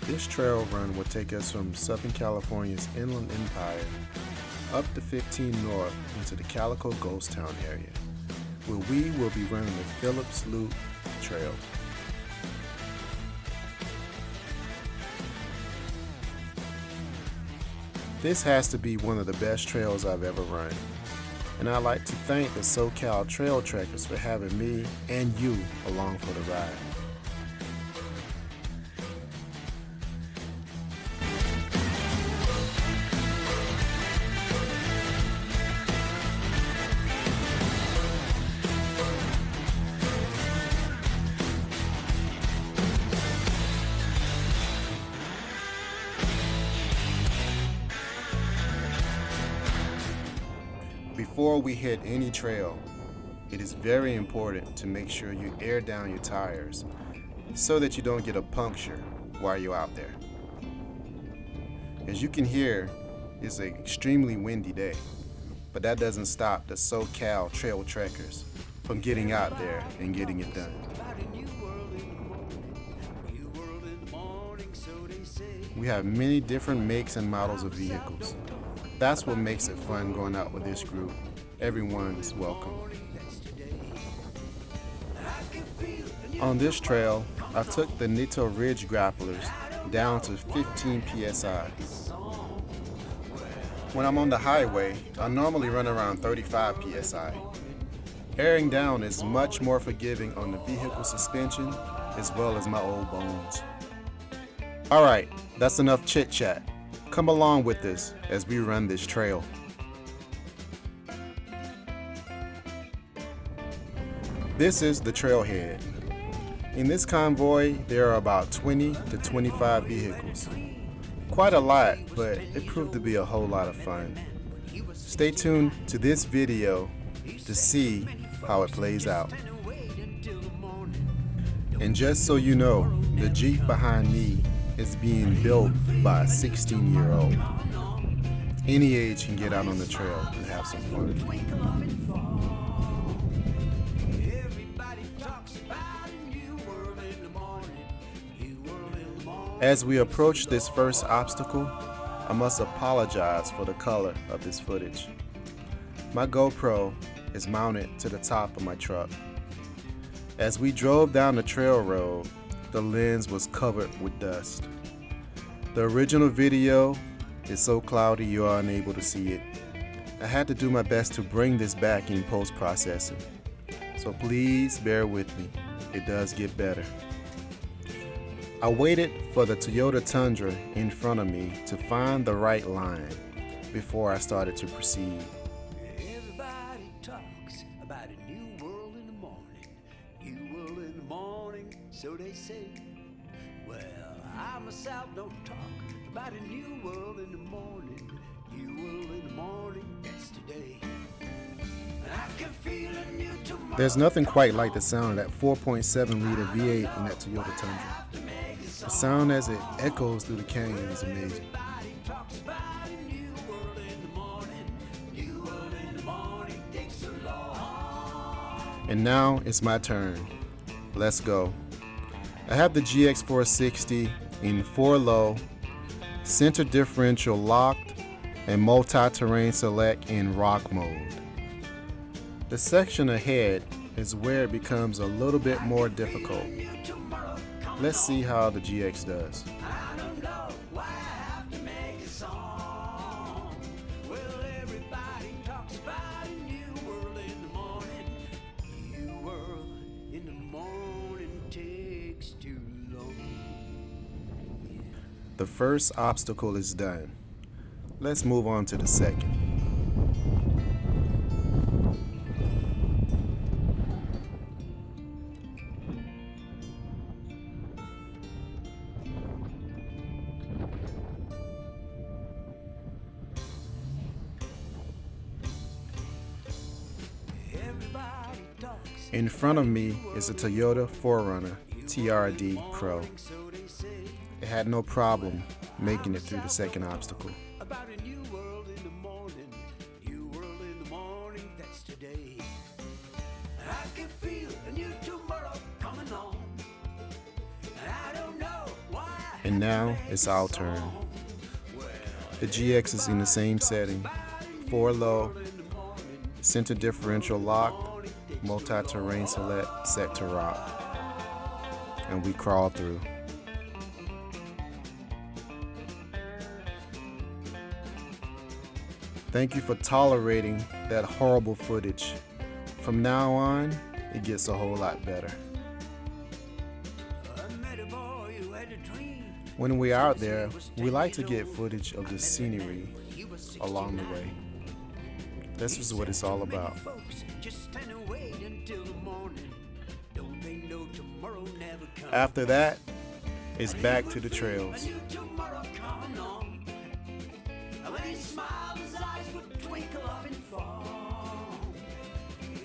This trail run will take us from Southern California's Inland Empire up to 15 north into the Calico Ghost Town area, where we will be running the Phillips Loop Trail. This has to be one of the best trails I've ever run, and I'd like to thank the SoCal Trail Trekkers for having me and you along for the ride. Before we hit any trail, it is very important to make sure you air down your tires so that you don't get a puncture while you're out there. As you can hear, it's an extremely windy day, but that doesn't stop the SoCal Trail Trekkers from getting out there and getting it done. We have many different makes and models of vehicles. That's what makes it fun going out with this group. Everyone's welcome. On this trail, I took the Nito Ridge grapplers down to 15 psi. When I'm on the highway, I normally run around 35 psi. Airing down is much more forgiving on the vehicle suspension as well as my old bones. Alright, that's enough chit chat. Come along with us as we run this trail. This is the trailhead. In this convoy, there are about 20 to 25 vehicles. Quite a lot, but it proved to be a whole lot of fun. Stay tuned to this video to see how it plays out. And just so you know, the Jeep behind me is being built by a 16-year-old. Any age can get out on the trail and have some fun. As we approach this first obstacle, I must apologize for the color of this footage. My GoPro is mounted to the top of my truck. As we drove down the trail road, the lens was covered with dust. The original video is so cloudy you are unable to see it. I had to do my best to bring this back in post-processing. So please bear with me, it does get better. I waited for the Toyota Tundra in front of me to find the right line before I started to proceed. Everybody talks about a new world in the morning. New world in the morning, so they say. Well, I myself don't talk about a new world in the morning. New world in the morning, that's today. I can feel a new tomorrow. There's nothing quite like the sound of that 4.7 liter V8 in that Toyota Tundra. The sound as it echoes through the canyon is amazing. And now it's my turn. Let's go. I have the GX460 in 4-low, center differential locked, and multi-terrain select in rock mode. The section ahead is where it becomes a little bit more difficult. Let's see how the GX does. The first obstacle is done. Let's move on to the second. In front of me is a Toyota 4Runner TRD Pro. It had no problem making it through the second obstacle. About a new world in the morning, new world in the morning, that's today. I can feel a new tomorrow coming on. I don't know why. And now it's our turn. The GX is in the same setting, 4 low, center differential locked, multi-terrain select set to rock. And we crawl through. Thank you for tolerating that horrible footage. From now on, it gets a whole lot better. When we're out there, we like to get footage of the scenery along the way. This is what it's all about. After that, it's back to the trails.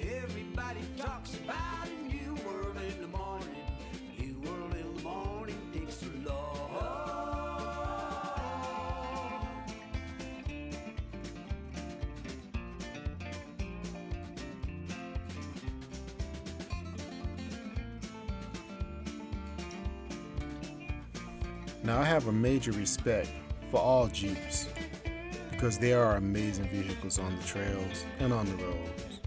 Everybody talks about a new world in the morning. New world in the morning takes so long. Now I have a major respect for all Jeeps because there are amazing vehicles on the trails and on the roads.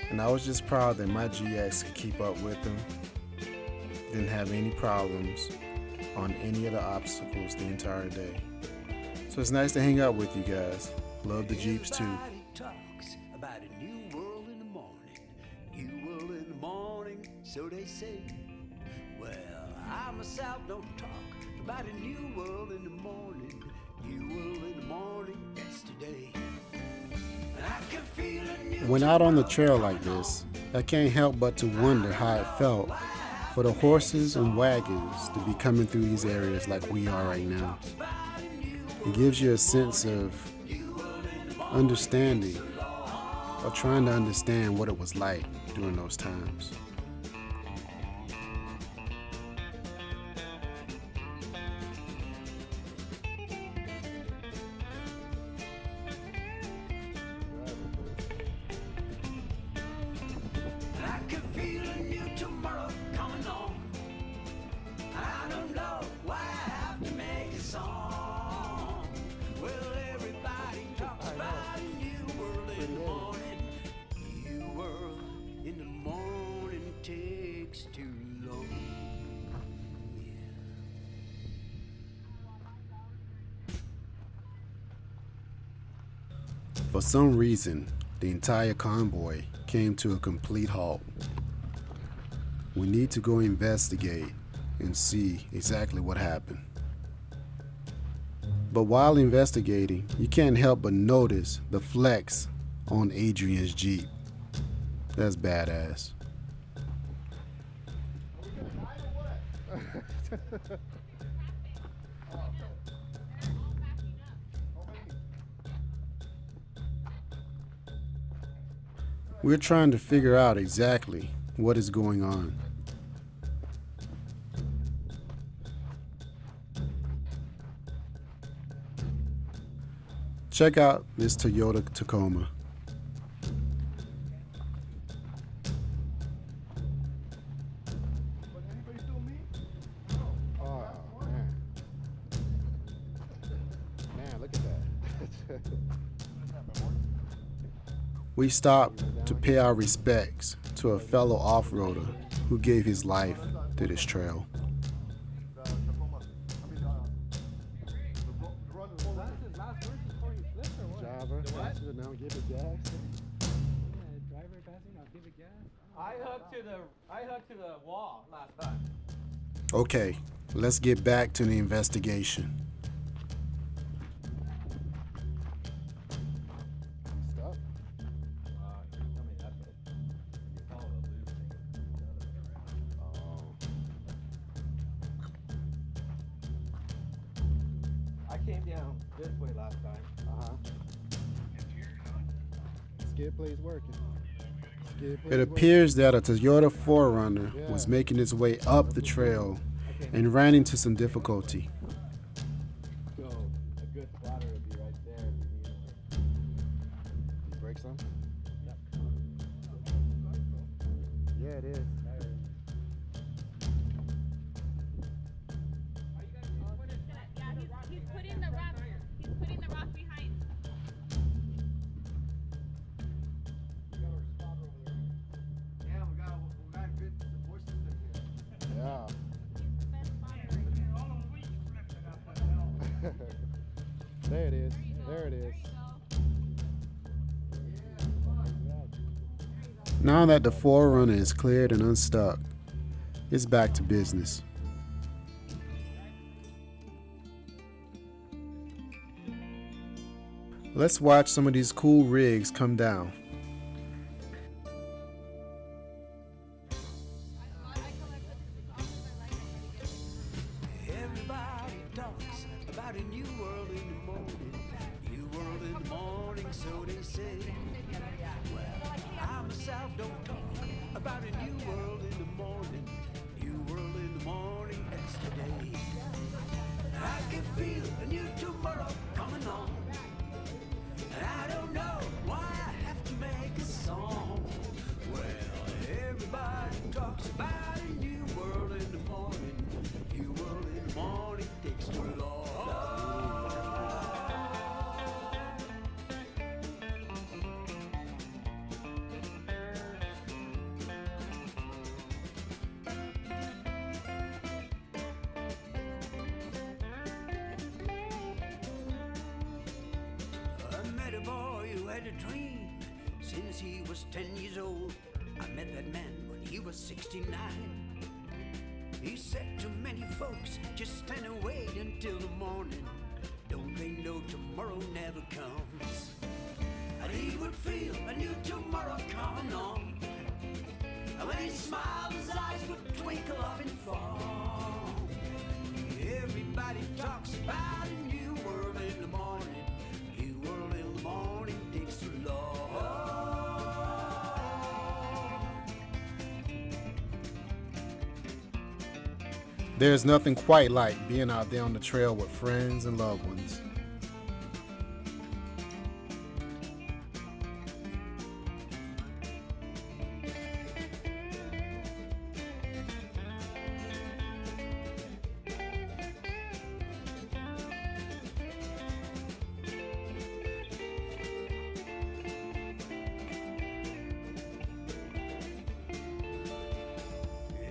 And I was just proud that my GX could keep up with them. Didn't have any problems on any of the obstacles the entire day. So it's nice to hang out with you guys. Love the Jeeps too. Everybody talks about a new world in the morning. New world in the morning, so they say. Well, I myself don't talk about a new world in the morning. New world in the morning, that's today. I can feel a new When out on the trail like this, I can't help but to wonder how it felt for the horses and wagons to be coming through these areas like we are right now. It gives you a sense of understanding or trying to understand what it was like during those times. I can feel a new tomorrow coming on. I don't know why I have to make a song. Well, everybody talks about a new world in the morning. New world in the morning takes too long. For some reason, the entire convoy came to a complete halt. We need to go investigate and see exactly what happened. But while investigating, you can't help but notice the flex on Adrian's Jeep. That's badass. We're trying to figure out exactly what is going on. Check out this Toyota Tacoma. Oh, man. Man, look at that. We stopped to pay our respects to a fellow off-roader who gave his life to this trail. I hooked to the wall last time. Okay, let's get back to the investigation. I came down this way last time. Skid plate's working. It appears that a Toyota 4Runner was making its way up the trail and ran into some difficulty. So a good spotter would be right there if you need it. You break some? Yep. Yeah, it is. There it is. Now that the Forerunner is cleared and unstuck, it's back to business. Let's watch some of these cool rigs come down. Everybody talks about a new world in the morning. New world in the morning, so they say. Well, I myself don't talk about a new world in the morning. New world in the morning, that's today. I can feel a new tomorrow coming on. And I don't know why I have to make a song. Well, everybody talks about a new world in the morning. New world in the morning takes too long. I met a boy who had a dream since he was 10 years old. I met that man when he was 69. He said to many folks, just stand and wait until the morning. Don't they know tomorrow never comes? And he would feel a new tomorrow coming on. And when he smiled, his eyes would twinkle up and fall. Everybody talks about a new world in the morning. New world in the morning takes too long. There's nothing quite like being out there on the trail with friends and loved ones.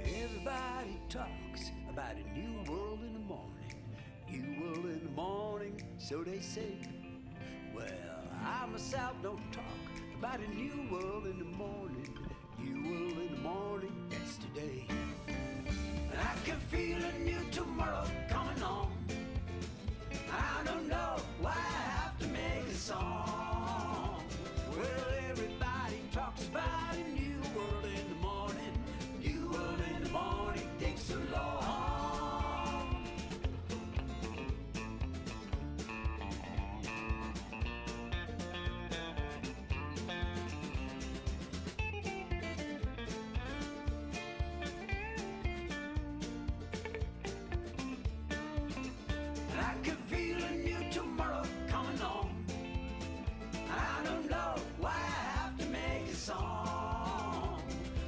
Everybody talks about a new world in the morning. New world in the morning, so they say. Well, I myself don't talk about a new world in the morning. New world in the morning, that's today. And I can feel a new tomorrow coming on. I don't know why I have to make a song. Well, everybody talks about a new world in the morning. New world in the morning takes so long. And I can feel a new tomorrow coming on. I don't know why I have to make a song.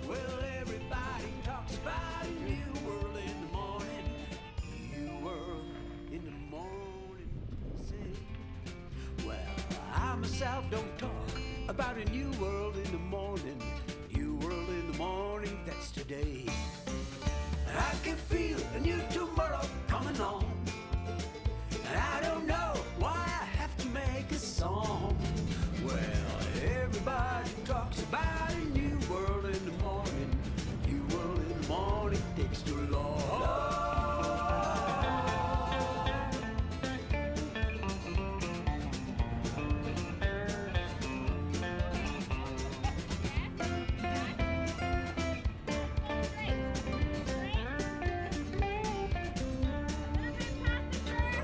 Well, everybody talks about a new world in the morning. New world in the morning, say. Well, I myself don't talk about a new world in the morning. New world in the morning, that's today. I can feel a new tomorrow coming on. And I don't know why I have to make a song. Well, everybody talks about a new world in the morning. New world in the morning takes too long.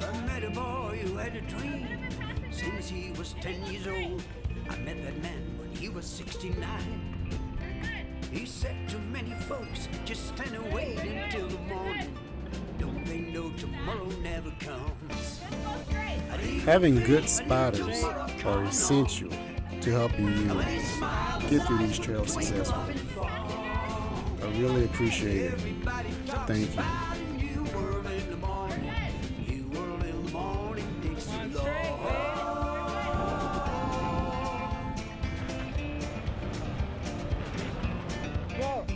I met a boy who had a dream since he was 10 years old. I met that man when he was 69. He said to many folks, just stand and wait until the morning. Don't they know tomorrow never comes? And he Having would good feel a new spotters tomorrow are coming on. essential to helping you And when he smiled, get his through these eyes trails would twinkle up successfully. and fall. I really appreciate it. Everybody talks Thank you. about a new world in the morning. New world in the morning takes too long. Go.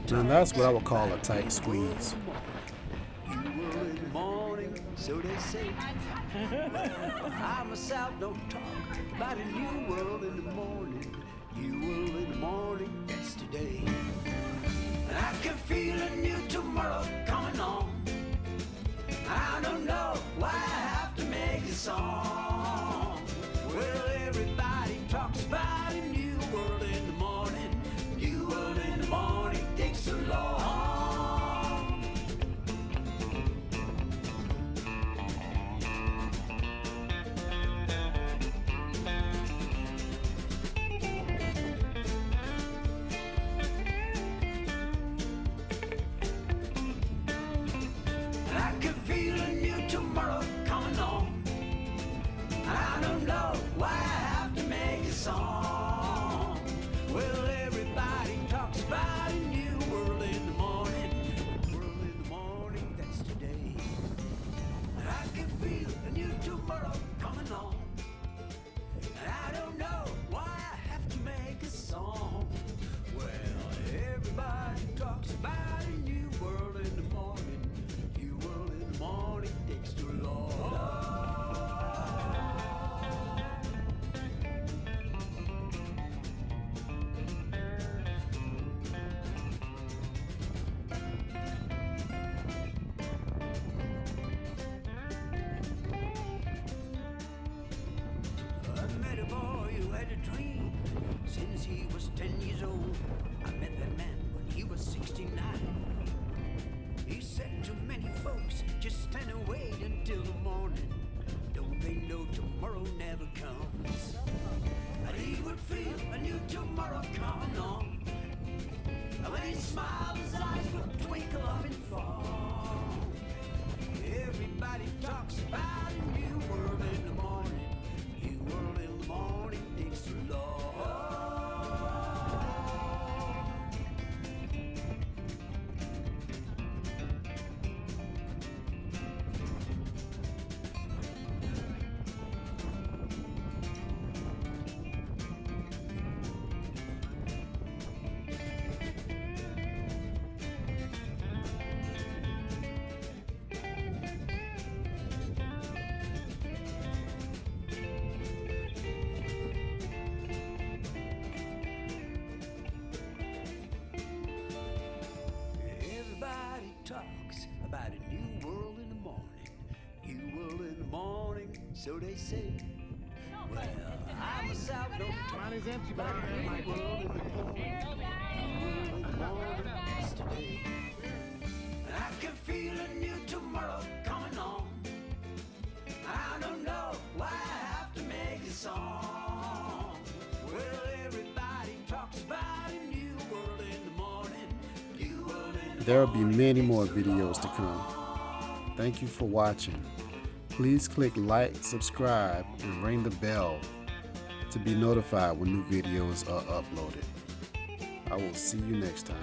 Now that's what I would call a tight squeeze. You will in the morning, so they say. Well, I myself don't talk about a new world in the morning. You will in the morning, that's today. I can feel a new tomorrow coming on. I don't know why I have to make a song. Well, everybody talks about a new world in the morning. New world in the morning takes so long. I can feel a new tomorrow coming on. I don't know why I have to make a song. Well, everybody talks about a new world in the morning. World in the morning, that's today. I can feel a new tomorrow coming on. I don't know why I have to make a song. Well, everybody talks about a new world in the morning. New world in the morning takes too long. I met a boy who had a dream since he was 10 years old. I met that man when he was 69. He said to many folks, just stand and wait until the morning. Don't they know tomorrow never comes? But he would feel a new tomorrow coming on. And when he smiled, his eyes would twinkle up and fall. Everybody talks about a new world in the morning. New world in the morning takes too long. Everybody talks about a new world in the morning. New world in the morning, so they say. Well, I myself don't talk about a new world in the morning. New world in the morning, that's today. I can feel a new tomorrow coming on. I don't know why I have to make a song. Well, everybody talks about a new world in the morning. New world in the There will be many more videos to come. Thank you for watching. Please click like, subscribe, and ring the bell to be notified when new videos are uploaded. I will see you next time.